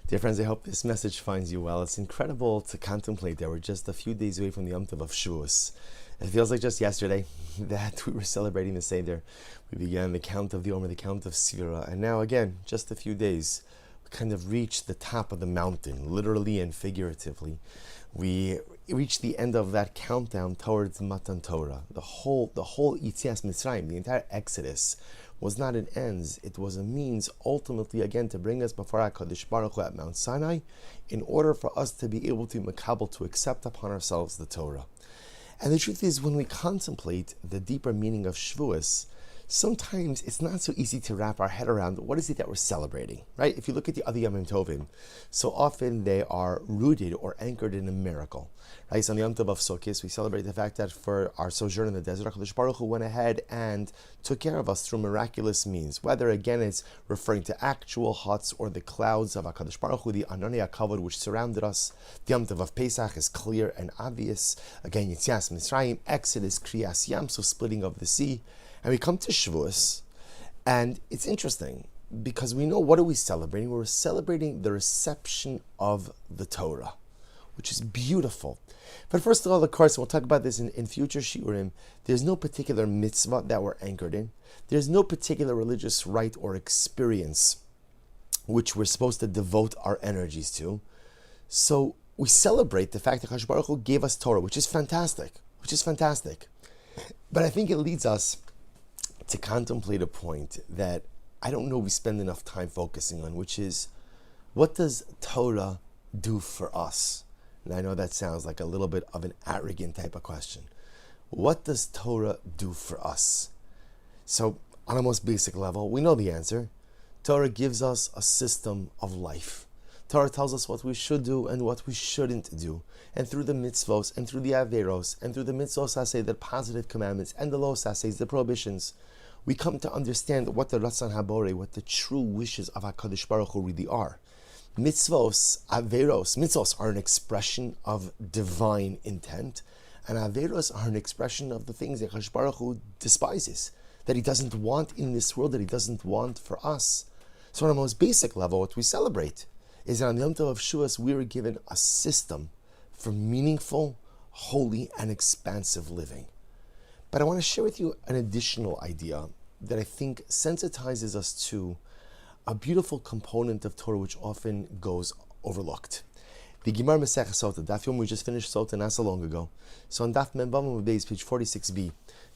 Dear friends, I hope this message finds you well. It's incredible to contemplate that we're just a few days away from the Yom Tov of Shavuos. It feels like just yesterday that we were celebrating the Seder. We began the count of the Omer, the count of Sfira, and now again, just a few days, we kind of reached the top of the mountain, literally and figuratively. We reached the end of that countdown towards Matan Torah. The whole Yitzias Mitzrayim, the entire Exodus, was not an ends. It was a means, ultimately, again, to bring us before HaKadosh Baruch Hu at Mount Sinai, in order for us to be able to makabel, to accept upon ourselves the Torah. And the truth is, when we contemplate the deeper meaning of Shavuos, sometimes it's not so easy to wrap our head around what is it that we're celebrating, right? If you look at the other Yom Tovim, so often they are rooted or anchored in a miracle, right? So on the Yom Tov of Sukkot, we celebrate the fact that for our sojourn in the desert, HaKadosh Baruch Hu went ahead and took care of us through miraculous means, whether again it's referring to actual huts or the clouds of HaKadosh Baruch Hu, the Ananei HaKavod which surrounded us. The Yom Tov of Pesach is clear and obvious. Again, Yitzias Mitzrayim, Exodus, Kriyas Yam, so splitting of the sea. And we come to Shavuos, and it's interesting because we know, what are we celebrating? We're celebrating the reception of the Torah, which is beautiful. But first of all, of course, we'll talk about this in future shiurim. There's no particular mitzvah that we're anchored in. There's no particular religious rite or experience which we're supposed to devote our energies to. So we celebrate the fact that HaKadosh Baruch Hu gave us Torah, which is fantastic. But I think it leads us to contemplate a point that I don't know we spend enough time focusing on, which is, what does Torah do for us? And I know that sounds like a little bit of an arrogant type of question. What does Torah do for us? So, on a most basic level, we know the answer. Torah gives us a system of life. Torah tells us what we should do and what we shouldn't do. And through the mitzvos, and through the averos, and through the mitzvos aseh, the positive commandments, and the los aseh, the prohibitions, we come to understand what the Ratzon HaBorei, what the true wishes of HaKadosh Baruch Hu really are. Mitzvos, averos, mitzvos are an expression of divine intent, and averos are an expression of the things that HaKadosh Baruch Hu despises, that He doesn't want in this world, that He doesn't want for us. So on a most basic level, what we celebrate is that on the Yom Tov of Shavuos, we were given a system for meaningful, holy, and expansive living. But I want to share with you an additional idea that I think sensitizes us to a beautiful component of Torah which often goes overlooked. The Gemara Masech Sota, Daf Yom, we just finished Sota not so long ago. So on Daf Mem Vav Beis, page 46b,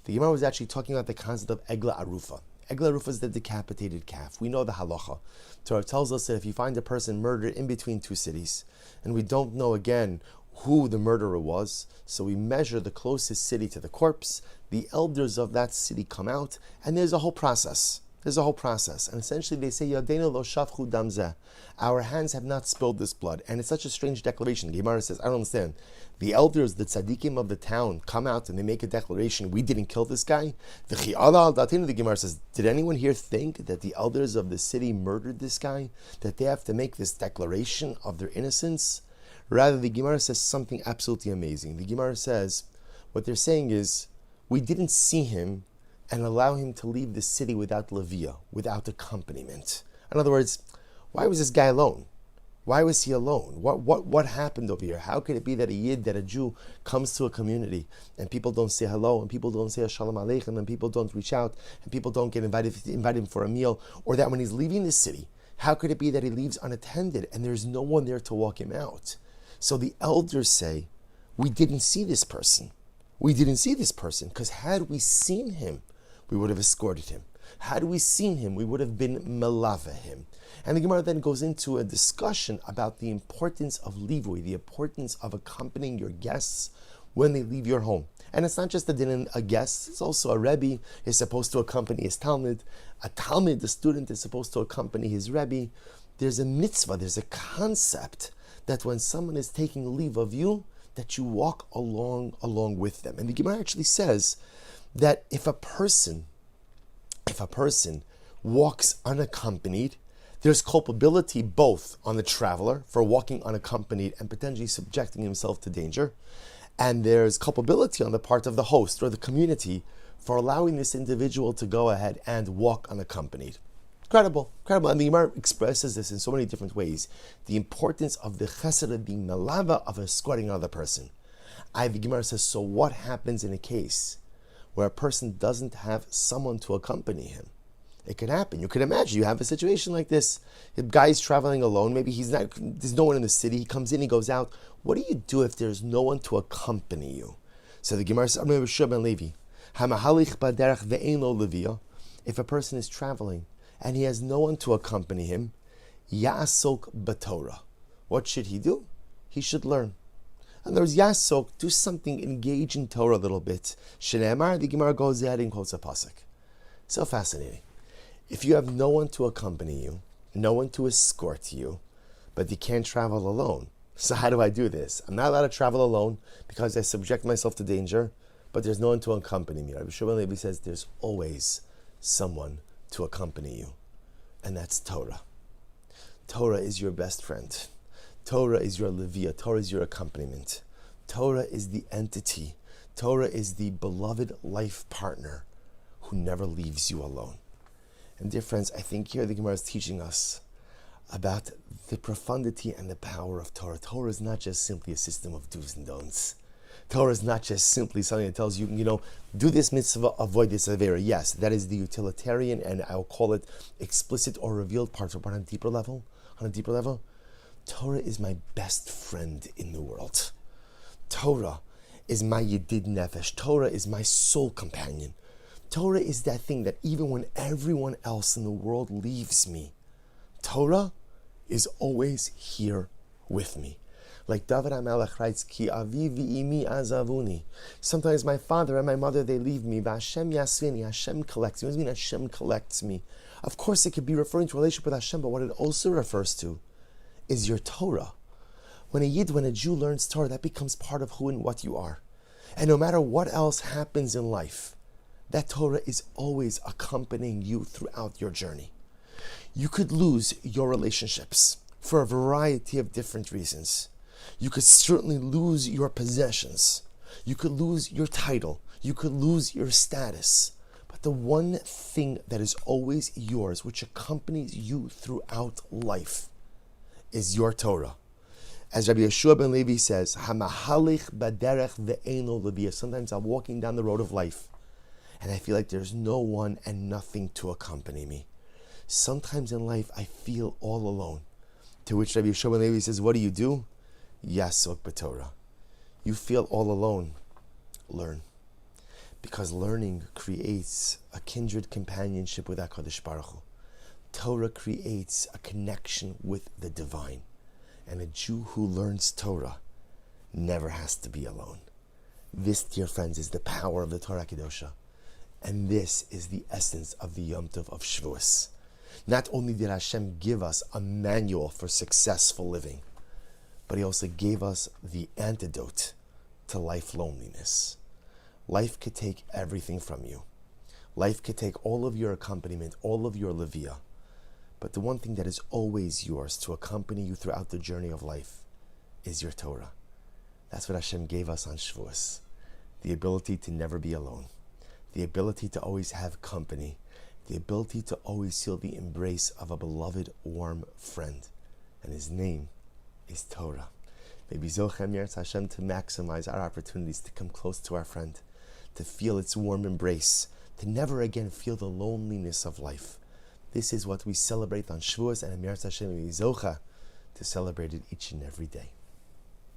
the Gemara was actually talking about the concept of Egla Arufa. Egla Arufa is the decapitated calf. We know the halacha. Torah tells us that if you find a person murdered in between two cities, and we don't know again who the murderer was, so we measure the closest city to the corpse, the elders of that city come out, and there's a whole process. And essentially they say, Yadeinu lo shafchu dam zeh. Our hands have not spilled this blood. And it's such a strange declaration. The Gemara says, I don't understand. The elders, the tzaddikim of the town, come out and they make a declaration, we didn't kill this guy. The Gemara says, did anyone here think that the elders of the city murdered this guy? That they have to make this declaration of their innocence? Rather, the Gemara says something absolutely amazing. The Gemara says, what they're saying is, we didn't see him and allow him to leave the city without levia, without accompaniment. In other words, why was this guy alone? Why was he alone? What happened over here? How could it be that a Yid, that a Jew, comes to a community and people don't say hello, and people don't say Shalom Aleichem, and people don't reach out, and people don't get invite him for a meal, or that when he's leaving the city, how could it be that he leaves unattended and there's no one there to walk him out? So the elders say, we didn't see this person. Because had we seen him, we would have escorted him. Had we seen him, we would have been melava him. And the Gemara then goes into a discussion about the importance of livui, the importance of accompanying your guests when they leave your home. And it's not just a guest, it's also a Rebbe is supposed to accompany his Talmud. A Talmud, the student, is supposed to accompany his Rebbe. There's a mitzvah, there's a concept that when someone is taking leave of you, that you walk along with them. And the Gemara actually says that if a person walks unaccompanied, there's culpability both on the traveler for walking unaccompanied and potentially subjecting himself to danger, and there's culpability on the part of the host or the community for allowing this individual to go ahead and walk unaccompanied. Incredible, incredible. And the Gemara expresses this in so many different ways. The importance of the chesed, the malava of escorting another person. The Gemara says, so what happens in a case where a person doesn't have someone to accompany him? It can happen. You can imagine you have a situation like this. The guy's traveling alone. Maybe there's no one in the city. He comes in, he goes out. What do you do if there's no one to accompany you? So the Gemara says, if a person is traveling and he has no one to accompany him, ya'asok b'Torah. What should he do? He should learn. And there's ya'asok, do something, engage in Torah a little bit. Shneimar, the Gemara goes ahead and quotes a pasuk. So fascinating. If you have no one to accompany you, no one to escort you, but you can't travel alone. So how do I do this? I'm not allowed to travel alone because I subject myself to danger, but there's no one to accompany me. Rabbi Shimon Levi says there's always someone to accompany you, and that's Torah. Torah is your best friend. Torah is your levia. Torah is your accompaniment. Torah is the entity. Torah is the beloved life partner who never leaves you alone. And dear friends, I think here the Gemara is teaching us about the profundity and the power of Torah. Torah is not just simply a system of do's and don'ts. Torah is not just simply something that tells you, do this mitzvah, avoid this avera. Yes, that is the utilitarian and I'll call it explicit or revealed parts, but on a deeper level, Torah is my best friend in the world. Torah is my yedid nefesh. Torah is my soul companion. Torah is that thing that even when everyone else in the world leaves me, Torah is always here with me. Like David HaMelech writes, Ki avi v'imi azavuni. Sometimes my father and my mother, they leave me. V'Hashem yasvini. Hashem collects me. What does it mean Hashem collects me? Of course, it could be referring to a relationship with Hashem, but what it also refers to is your Torah. When a Jew learns Torah, that becomes part of who and what you are. And no matter what else happens in life, that Torah is always accompanying you throughout your journey. You could lose your relationships for a variety of different reasons. You could certainly lose your possessions. You could lose your title. You could lose your status. But the one thing that is always yours, which accompanies you throughout life, is your Torah. As Rabbi Yeshua ben Levi says, Hamahalich baderech ve'eno levia. Sometimes I'm walking down the road of life and I feel like there's no one and nothing to accompany me. Sometimes in life I feel all alone. To which Rabbi Yeshua ben Levi says, what do? Yasok b'Torah. You feel all alone. Learn. Because learning creates a kindred companionship with HaKadosh Baruch Hu. Torah creates a connection with the divine. And a Jew who learns Torah never has to be alone. This, dear friends, is the power of the Torah Kedosha. And this is the essence of the Yom Tov of Shavuos. Not only did Hashem give us a manual for successful living, but He also gave us the antidote to life loneliness. Life could take everything from you. Life could take all of your accompaniment, all of your levia. But the one thing that is always yours to accompany you throughout the journey of life is your Torah. That's what Hashem gave us on Shavuos. The ability to never be alone. The ability to always have company. The ability to always feel the embrace of a beloved, warm friend. And His name is Torah. May we zochem Yeretz Hashem to maximize our opportunities to come close to our friend, to feel its warm embrace, to never again feel the loneliness of life. This is what we celebrate on Shavuos, and Yeretz Hashem may we zocha to celebrate it each and every day.